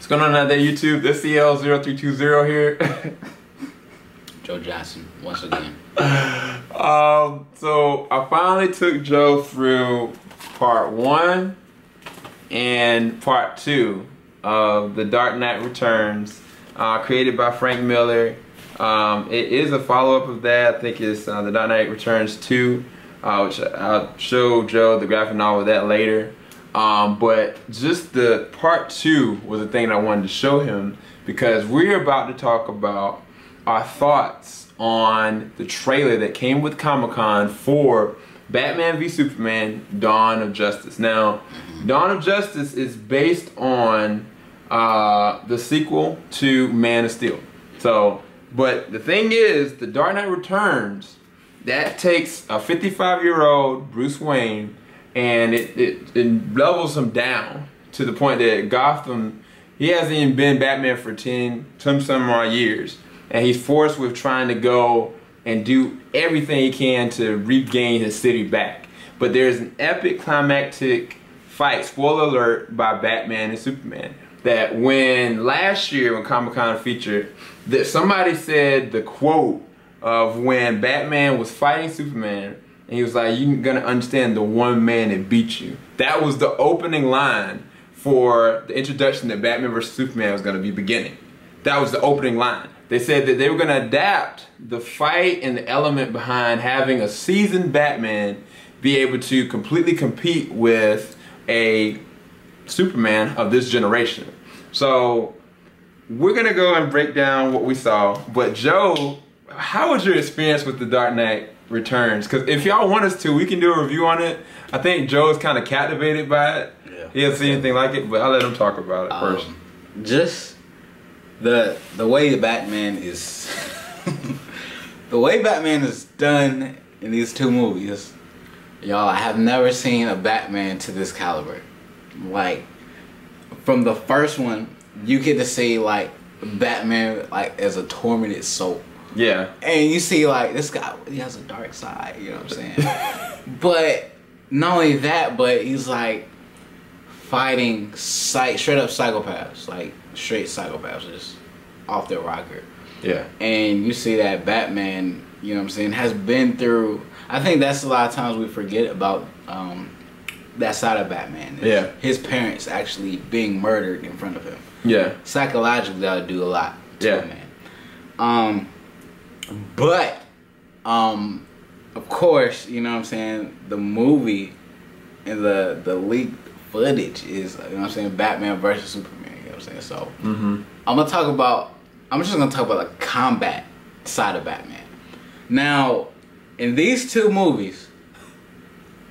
What's going on out there, YouTube? This CL0320 here. Joe Johnson, once again. So I finally took Joe through part 1 and part 2 of The Dark Knight Returns, created by Frank Miller. It is a follow-up of that. I think it's The Dark Knight Returns 2, which I'll show Joe the graphic novel of that later. But just the part 2 was the thing that I wanted to show him, because we're about to talk about our thoughts on the trailer that came with Comic-Con for Batman v Superman: Dawn of Justice. Now, Dawn of Justice is based on the sequel to Man of Steel. So, but the thing is, The Dark Knight Returns, that takes a 55-year-old Bruce Wayne and it levels him down to the point that Gotham, he hasn't even been Batman for some odd years, and he's forced with trying to go and do everything he can to regain his city back. But there's an epic climactic fight, spoiler alert, by Batman and Superman, that when last year when Comic-Con featured, that somebody said the quote of when Batman was fighting Superman, and he was like, "You're gonna understand the one man that beat you." That was the opening line for the introduction that Batman vs Superman was gonna be beginning. That was the opening line. They said that they were gonna adapt the fight and the element behind having a seasoned Batman be able to completely compete with a Superman of this generation. So we're gonna go and break down what we saw. But Joe, how was your experience with The Dark Knight Returns? Because if y'all want us to, we can do a review on it. I think Joe is kind of captivated by it. Yeah. He hasn't seen anything like it, but I'll let him talk about it first. Just the way the Batman is the way Batman is done in these two movies, y'all, I have never seen a Batman to this caliber. Like, from the first one, you get to see like Batman like as a tormented soul. Yeah. And you see like this guy, he has a dark side, you know what I'm saying? But not only that, but he's like fighting straight up psychopaths, like straight psychopaths, just off their rocker. Yeah. And you see that Batman, you know what I'm saying, has been through, I think that's a lot of times we forget about that side of Batman. Yeah. His parents actually being murdered in front of him. Yeah. Psychologically, that'll do a lot to a man. But of course, you know what I'm saying, the movie and the leaked footage is, you know what I'm saying, Batman versus Superman, you know what I'm saying? So I'm just gonna talk about the combat side of Batman. Now, in these two movies,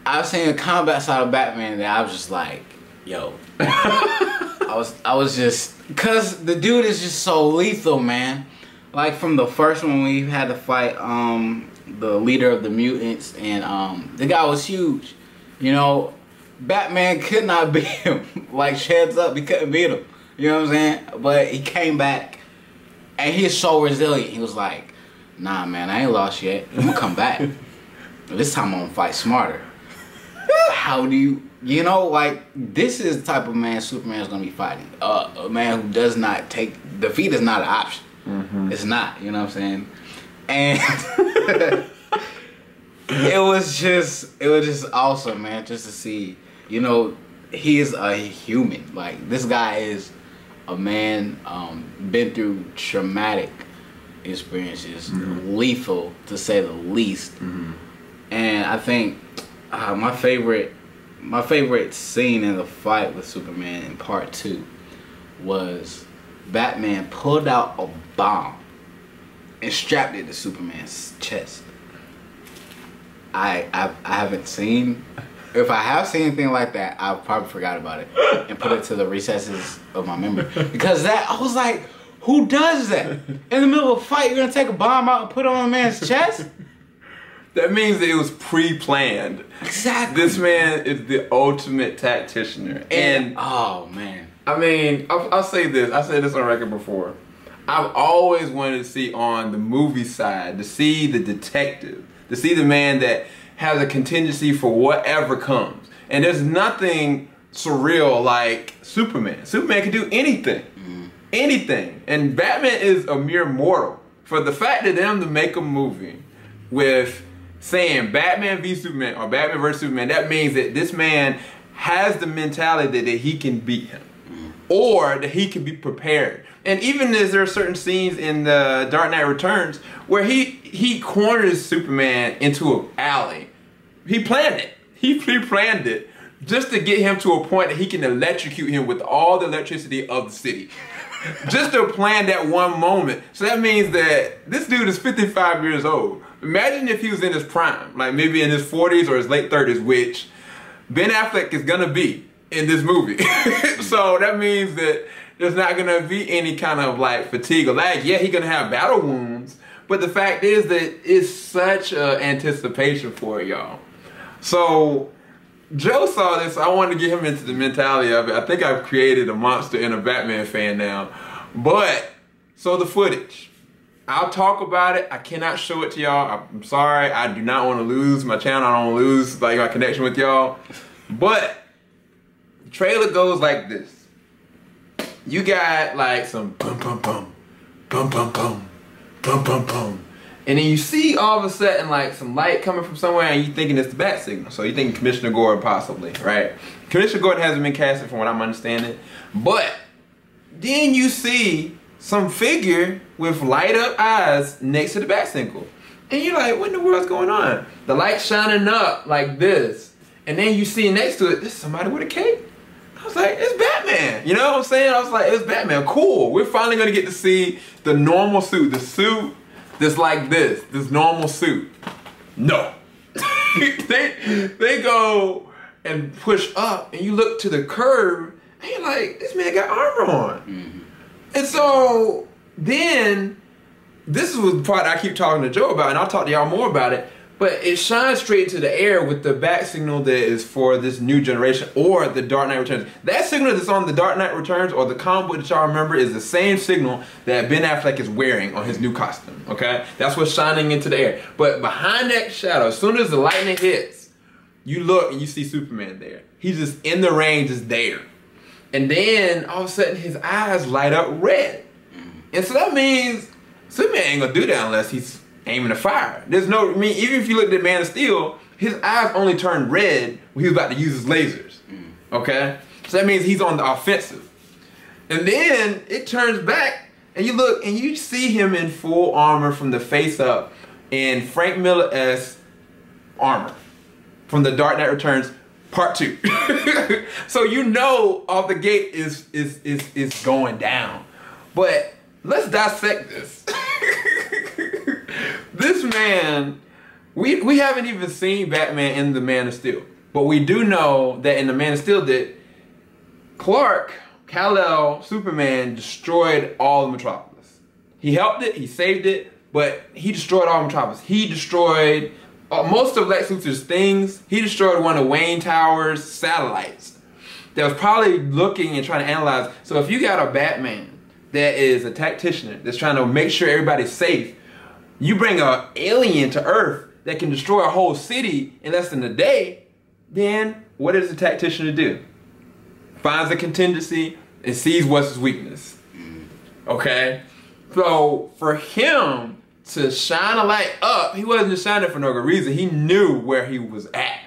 I've seen the combat side of Batman that I was just like, yo. I was just, cause the dude is just so lethal, man. Like from the first one, we had to fight the leader of the mutants, and the guy was huge. You know, Batman could not beat him. Like, heads up, he couldn't beat him. You know what I'm saying? But he came back, and he's so resilient. He was like, "Nah, man, I ain't lost yet. I'm gonna come back. This time I'm gonna fight smarter." How do you know, like, this is the type of man Superman's gonna be fighting. A man who does not take defeat is not an option. It's not, you know what I'm saying? And it was just awesome, man, just to see, you know, he is a human. Like, this guy is a man, been through traumatic experiences, lethal to say the least. And I think my favorite scene in the fight with Superman in part 2 was Batman pulled out a bomb and strapped it to Superman's chest. I haven't seen, if I have seen anything like that, I probably forgot about it and put it to the recesses of my memory. Because that, I was like, who does that? In the middle of a fight, you're gonna take a bomb out and put it on a man's chest? That means that it was pre-planned. Exactly. This man is the ultimate tactician. And oh man. I mean, I'll say this. I said this on record before. I've always wanted to see on the movie side, to see the detective, to see the man that has a contingency for whatever comes. And there's nothing surreal like Superman. Superman can do anything. anything. And Batman is a mere mortal. For the fact that them to make a movie with saying Batman v Superman or Batman vs Superman, that means that this man has the mentality that he can beat him or that he can be prepared. And even as there are certain scenes in the Dark Knight Returns where he corners Superman into an alley. He planned it. He pre-planned it just to get him to a point that he can electrocute him with all the electricity of the city. Just to plan that one moment. So that means that this dude is 55 years old. Imagine if he was in his prime, like maybe in his 40s or his late 30s, which Ben Affleck is gonna be in this movie. So that means that there's not gonna be any kind of like fatigue or lag. Yeah, he's gonna have battle wounds, but the fact is that it's such anticipation for it, y'all. So Joe saw this, so I wanted to get him into the mentality of it. I think I've created a monster and a Batman fan now. But, so the footage. I'll talk about it. I cannot show it to y'all. I'm sorry. I do not want to lose my channel. I don't want to lose like my connection with y'all. But, the trailer goes like this. You got like some bum bum bum, bum bum bum, bum bum bum. And then you see all of a sudden like some light coming from somewhere and you thinking it's the bat signal. So you think Commissioner Gordon possibly, right? Commissioner Gordon hasn't been casted from what I'm understanding. But then you see some figure with light up eyes next to the bat signal. And you're like, what in the world's going on? The light's shining up like this. And then you see next to it, there's somebody with a cape. I was like, it's Batman. You know what I'm saying? I was like, it's Batman. Cool. We're finally going to get to see the normal suit. The suit that's like this normal suit. No. they go and push up and you look to the curve and you're like, this man got armor on. Mm-hmm. And so then, this is the part I keep talking to Joe about, and I'll talk to y'all more about it, but it shines straight into the air with the bat signal that is for this new generation or the Dark Knight Returns. That signal that's on the Dark Knight Returns or the comic book that y'all remember is the same signal that Ben Affleck is wearing on his new costume, okay? That's what's shining into the air. But behind that shadow, as soon as the lightning hits, you look and you see Superman there. He's just in the rain, just there. And then all of a sudden his eyes light up red. And so that means Superman ain't gonna do that unless he's aiming to fire. There's no, I mean, even if you looked at Man of Steel, his eyes only turned red when he was about to use his lasers. Okay? So that means he's on the offensive. And then it turns back and you look and you see him in full armor from the face up in Frank Miller-esque armor from the Dark Knight Returns Part 2. So you know off the gate is going down. But let's dissect this. This man, we haven't even seen Batman in the Man of Steel. But we do know that in the Man of Steel that Clark, Kal-El, Superman destroyed all of Metropolis. He helped it, he saved it, but he destroyed all of Metropolis. He destroyed most of Lex Luthor's things. He destroyed one of Wayne Tower's satellites that was probably looking and trying to analyze. So if you got a Batman that is a tactician that's trying to make sure everybody's safe, you bring an alien to Earth that can destroy a whole city in less than a day, then what is the tactician to do? Finds a contingency and sees what's his weakness. Okay? So for him to shine a light up, he wasn't just shining for no good reason. He knew where he was at.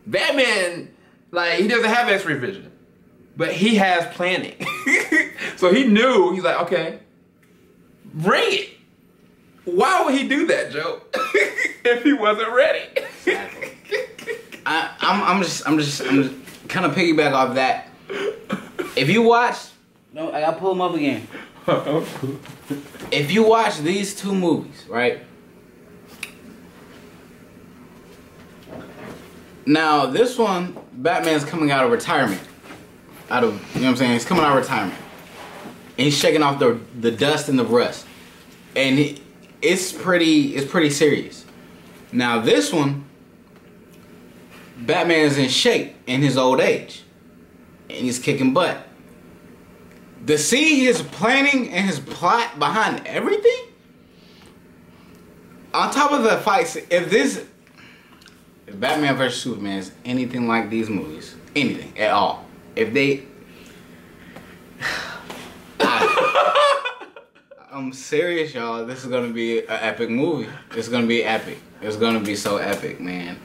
Batman, like, he doesn't have X-ray vision, but he has planning. So he knew, he's like, okay, bring it. Why would he do that, Joe? If he wasn't ready. Exactly. I'm just kind of piggyback off that. If you watch, no, I gotta pull them up again. If you watch these two movies, right? Now this one, Batman's coming out of retirement. You know what I'm saying? He's coming out of retirement. And he's shaking off the dust and the rust. And it's pretty serious. Now this one, Batman is in shape in his old age. And he's kicking butt. To see his planning and his plot behind everything, on top of the fights, if Batman vs Superman is anything like these movies, anything at all, if they, I I'm serious, y'all. This is gonna be an epic movie. It's gonna be epic. It's gonna be so epic, man.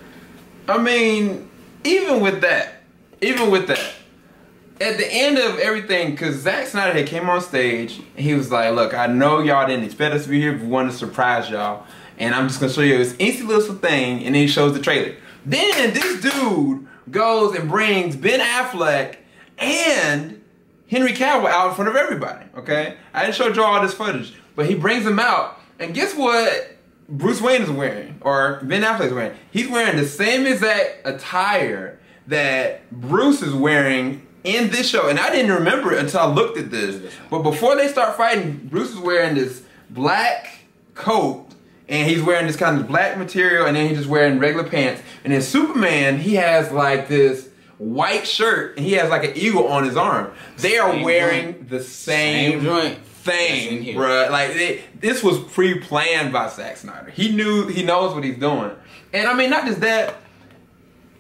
I mean, even with that, at the end of everything, because Zack Snyder had came on stage, and he was like, look, I know y'all didn't expect us to be here, but we wanted to surprise y'all. And I'm just going to show you this instant little thing, and then he shows the trailer. Then this dude goes and brings Ben Affleck and Henry Cavill out in front of everybody, okay? I didn't show y'all all this footage, but he brings them out, and guess what Bruce Wayne is wearing, or Ben Affleck is wearing? He's wearing the same exact attire that Bruce is wearing in this show, and I didn't remember it until I looked at this. But before they start fighting, Bruce is wearing this black coat, and he's wearing this kind of black material, and then he's just wearing regular pants. And then Superman, he has like this white shirt, and he has like an eagle on his arm. They are wearing the same thing, bruh. Like this was pre-planned by Zack Snyder. He knows what he's doing. And I mean, not just that.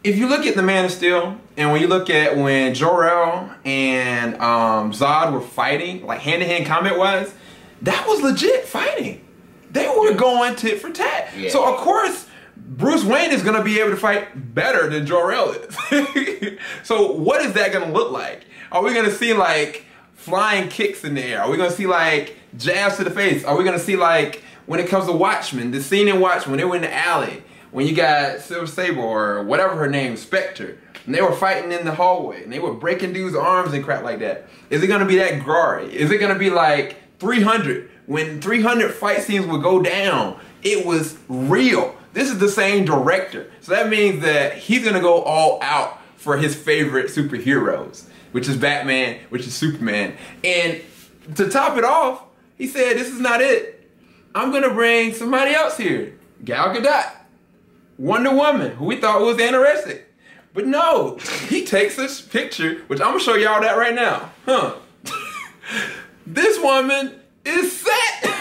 If you look at The Man of Steel, and when you look at when Jor-El and Zod were fighting, like hand-to-hand combat-wise, that was legit fighting. They were going tit for tat. Yeah. So of course, Bruce Wayne is going to be able to fight better than Jor-El is. So what is that going to look like? Are we going to see like flying kicks in the air? Are we going to see like jabs to the face? Are we going to see like when it comes to Watchmen, the scene in Watchmen when they were in the alley? When you got Silver Sable or whatever her name, Spectre, and they were fighting in the hallway, and they were breaking dudes' arms and crap like that. Is it gonna be that gory? Is it gonna be like 300? When 300 fight scenes would go down, it was real. This is the same director. So that means that he's gonna go all out for his favorite superheroes, which is Batman, which is Superman. And to top it off, he said, this is not it. I'm gonna bring somebody else here, Gal Gadot. Wonder Woman, who we thought was anorexic. But no, he takes this picture, which I'm gonna show y'all that right now. This woman is set.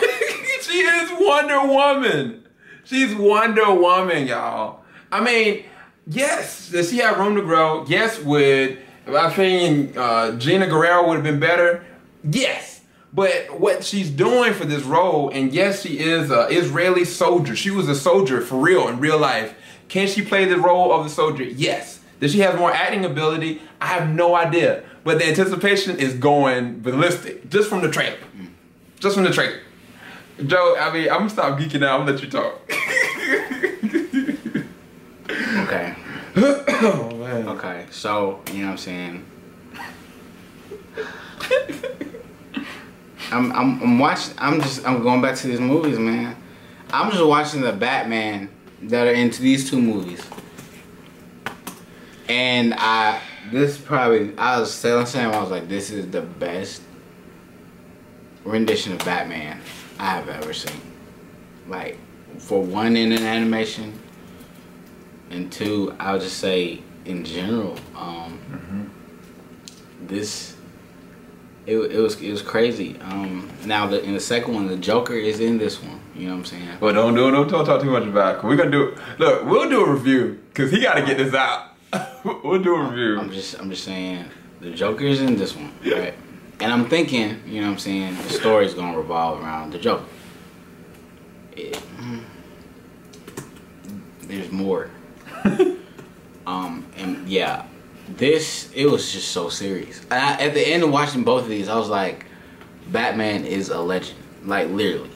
She is Wonder Woman. She's Wonder Woman, y'all. I mean, yes, does she have room to grow? Yes, in my opinion, Gina Guerrero would have been better. Yes. But what she's doing for this role, and yes, she is an Israeli soldier. She was a soldier for real, in real life. Can she play the role of the soldier? Yes. Does she have more acting ability? I have no idea. But the anticipation is going ballistic, just from the trailer. Just from the trailer. Joe, I mean, I'm going to stop geeking out. I'm going to let you talk. Okay. Oh, man. Okay, so, you know what I'm saying? I'm watching. I'm going back to these movies, man. I'm just watching the Batman that are into these two movies, and I was telling Sam, I was like, this is the best rendition of Batman I have ever seen. Like, for one, in an animation, and two, I would just say in general, this. It was crazy. Now in the second one, the Joker is in this one. You know what I'm saying? Well, don't talk too much about it. We're gonna do. Look, we'll do a review because he got to get this out. We'll do a review. I'm just saying the Joker is in this one, right? And I'm thinking, you know what I'm saying, the story's gonna revolve around the Joker. There's more. And yeah. It was just so serious. At the end of watching both of these, I was like, Batman is a legend. Like literally,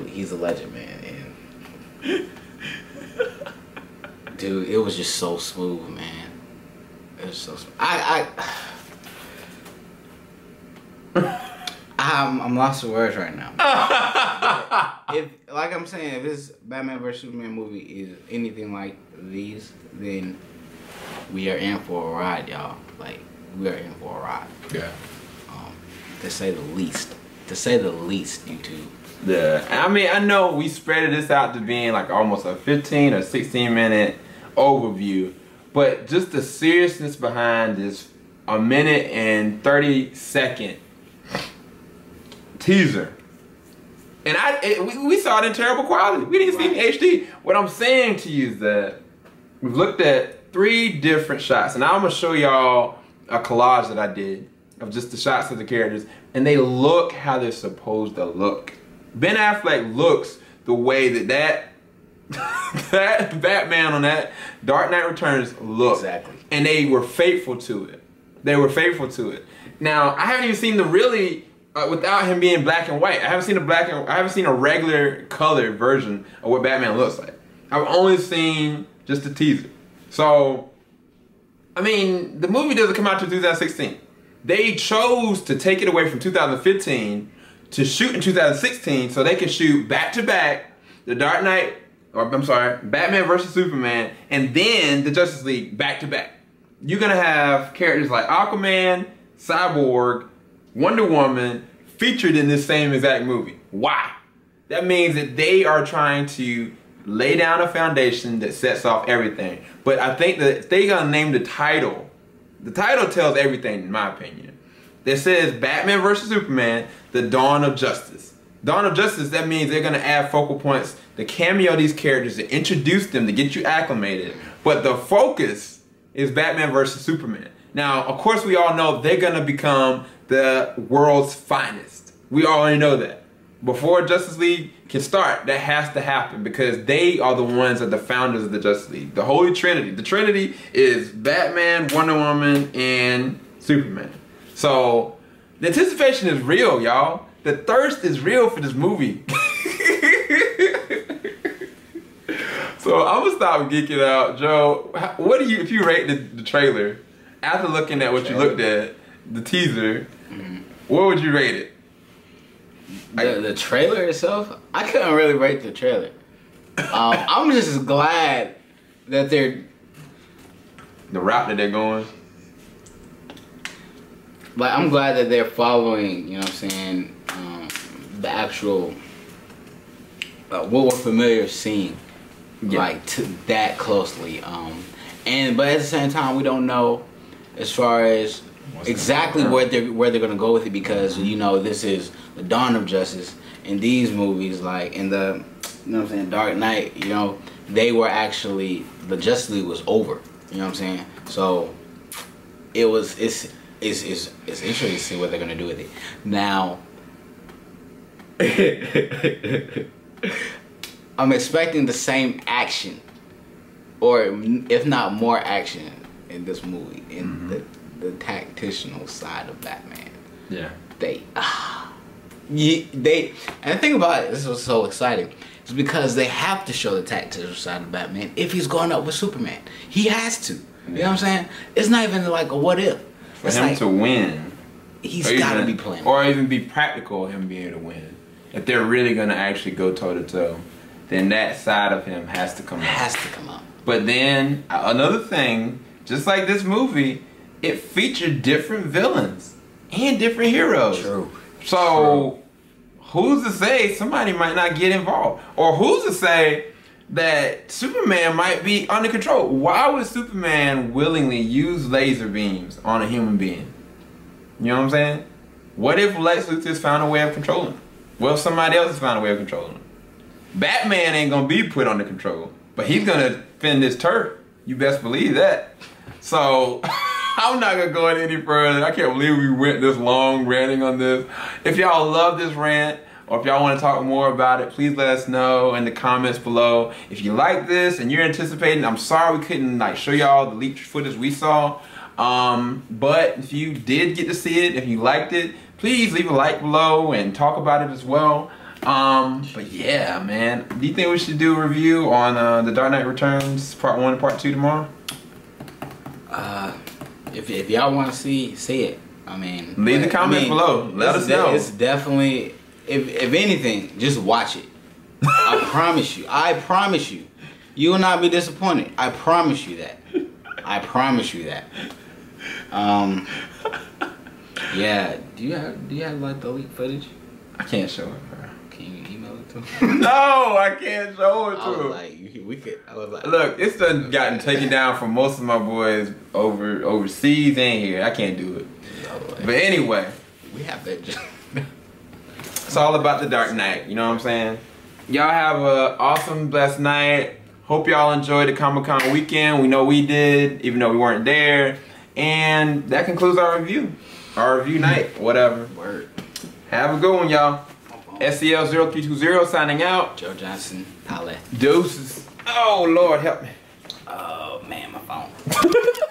he's a legend, man. And dude, it was just so smooth, man. It was so smooth. I'm lost for words right now. Like I'm saying, if this Batman vs Superman movie is anything like these, then we are in for a ride, y'all. Like, we are in for a ride. Yeah. To say the least. To say the least, YouTube. Yeah. I mean, I know we spread this out to being like almost a 15 or 16 minute overview, but just the seriousness behind this 1minute and 30-second teaser. And we saw it in terrible quality. We didn't see it in HD. What I'm saying to you is that we've looked at 3 different shots, and I'm gonna show y'all a collage that I did of just the shots of the characters, and they look how they're supposed to look. Ben Affleck looks the way that that Batman on that Dark Knight Returns looked. Exactly. And they were faithful to it. They were faithful to it. Now, I haven't even seen the really without him being black and white. I haven't seen a regular colored version of what Batman looks like. I've only seen just the teaser. So, I mean, the movie doesn't come out till 2016. They chose to take it away from 2015 to shoot in 2016 so they can shoot back to back the Dark Knight, or I'm sorry, Batman versus Superman, and then the Justice League back to back. You're gonna have characters like Aquaman, Cyborg, Wonder Woman featured in this same exact movie. Why? That means that they are trying to lay down a foundation that sets off everything. But I think that if they're gonna name the title tells everything in my opinion. It says Batman vs. Superman, The Dawn of Justice. Dawn of Justice, that means they're gonna add focal points to cameo these characters, to introduce them, to get you acclimated. But the focus is Batman vs. Superman. Now, of course, we all know they're gonna become the world's finest. We already know that. Before Justice League can start, that has to happen because they are the ones that are the founders of the Justice League. The Holy Trinity. The Trinity is Batman, Wonder Woman, and Superman. So, the anticipation is real, y'all. The thirst is real for this movie. So, I'm gonna stop geeking out. Joe, what do you, if you rate the trailer, after looking at what you looked at, the teaser, what would you rate it? The trailer itself, I couldn't really rate the trailer. I'm just glad that they're the route that they're going. Like, I'm glad that they're following, you know what I'm saying, the actual what we're familiar seeing, like to that closely. But at the same time, we don't know as far as exactly where they're gonna go with it, because you know this is the Dawn of Justice. In these movies, like in the, you know what I'm saying, Dark Knight, you know, they were actually, the Justice League was over. You know what I'm saying? So it's interesting to see what they're gonna do with it. Now I'm expecting the same action, or if not more action, in this movie, in the tactical side of Batman. Yeah. And the thing about it, this was so exciting, is because they have to show the tactical side of Batman if he's going up with Superman. He has to. You know what I'm saying? It's not even like a what if. For him to win, he's got to be playing. Or even be practical, him being able to win. If they're really going to actually go toe to toe, then that side of him has to come out. Has to come out. But then, another thing, just like this movie, it featured different villains and different heroes. True. So, who's to say somebody might not get involved? Or who's to say that Superman might be under control? Why would Superman willingly use laser beams on a human being? You know what I'm saying? What if Lex Luthor has found a way of controlling him? What if somebody else has found a way of controlling him? Batman ain't gonna be put under control, but he's gonna defend his turf. You best believe that. So, I'm not gonna go any further. I can't believe we went this long ranting on this. If y'all love this rant, or if y'all want to talk more about it, please let us know in the comments below. If you like this and you're anticipating, I'm sorry we couldn't like show y'all the leaked footage we saw. But if you did get to see it, if you liked it, please leave a like below and talk about it as well. But yeah, man, do you think we should do a review on The Dark Knight Returns Part 1 and Part 2 tomorrow? If y'all want to see it, I mean, leave the comments below. Let us know. It's definitely, if anything, just watch it. I promise you. I promise you. You will not be disappointed. I promise you that. I promise you that. Yeah. Do you have like the leaked footage? I can't show it, bro. Can you email it to him? No, I can't show it to him. I was like, look, it's done gotten taken down from most of my boys overseas and here. I can't do it. But anyway, we have that. It's all about the Dark Knight. You know what I'm saying? Y'all have an awesome, blessed night. Hope y'all enjoyed the Comic-Con weekend. We know we did, even though we weren't there. And that concludes our review. Our review night, whatever. Word. Have a good one, y'all. SCL0320 signing out. Joe Johnson, holla. Deuces. Oh, Lord, help me. Oh, man, my phone.